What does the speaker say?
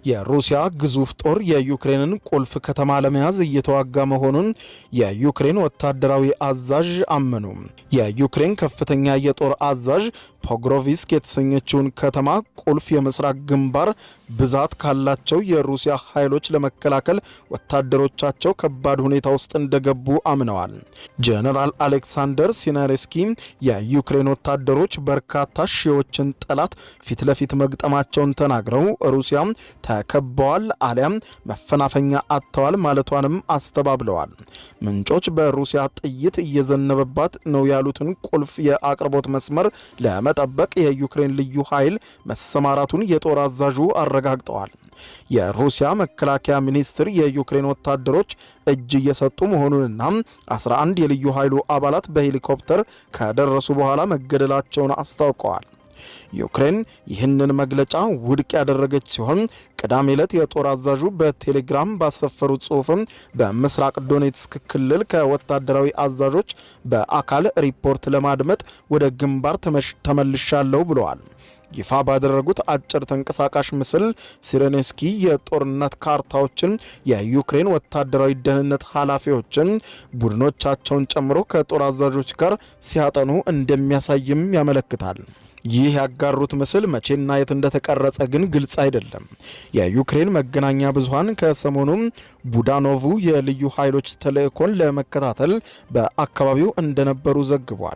የሩሲያ ግዙፍ ጦር የዩክሬንን ቁልፍ ከተማ ለመያዝ እየተዋጋ መሆኑን የዩክሬን ወታደራዊ አዛዥ አመኑ። የዩክሬን ከፍተኛ የጦር አዛዥ ፖግሮቪስክ የተሰኘችውን ከተማ ቁልፍ የምስራቅ ግንባር ብዛት ካላቸው የሩሲያ ኃይሎች ለመከላከል ወታደሮቻቸው ከባድ ሁኔታ ውስጥ እንደገቡ አምነዋል። ጀነራል አሌክሳንደር ሲናሬስኪ የዩክሬን ወታደሮች በርካታ ሺዎችን ጠላት ፊት ለፊት መግጠማቸውን ተናግረው ሩሲያ ተከበዋል አሊያም መፈናፈኛ አጥተዋል ማለቷንም አስተባብለዋል። ምንጮች በሩሲያ ጥይት እየዘነበባት ነው ያሉትን ቁልፍ የአቅርቦት መስመር ለመጠበቅ የዩክሬን ልዩ ኃይል መሰማራቱን የጦር አዛዡ አረጋግጠዋል። የሩሲያ መከላከያ ሚኒስትር የዩክሬን ወታደሮች እጅ እየሰጡ መሆኑንና 11 የልዩ ኃይሉ አባላት በሄሊኮፕተር ከደረሱ በኋላ መገደላቸውን አስታውቀዋል። ዩክሬን ይህንን መግለጫ ውድቅ ያደረገች ሲሆን ቅዳሜ ዕለት የጦር አዛዡ በቴሌግራም ባሰፈሩት ጽሑፍም በምስራቅ ዶኔትስክ ክልል ከወታደራዊ አዛዦች በአካል ሪፖርት ለማድመጥ ወደ ግንባር ተመልሻለሁ ብለዋል። ይፋ ባደረጉት አጭር ተንቀሳቃሽ ምስል ሲሬኔስኪ የጦርነት ካርታዎችን የዩክሬን ወታደራዊ ደህንነት ኃላፊዎችን ቡድኖቻቸውን ጨምሮ ከጦር አዛዦች ጋር ሲያጠኑ እንደሚያሳይም ያመለክታል። ይህ ያጋሩት ምስል መቼና የት እንደተቀረጸ ግን ግልጽ አይደለም። የዩክሬን መገናኛ ብዙሃን ከሰሞኑም ቡዳኖቭ የልዩ ኃይሎች ተልእኮን ለመከታተል በአካባቢው እንደነበሩ ዘግቧል።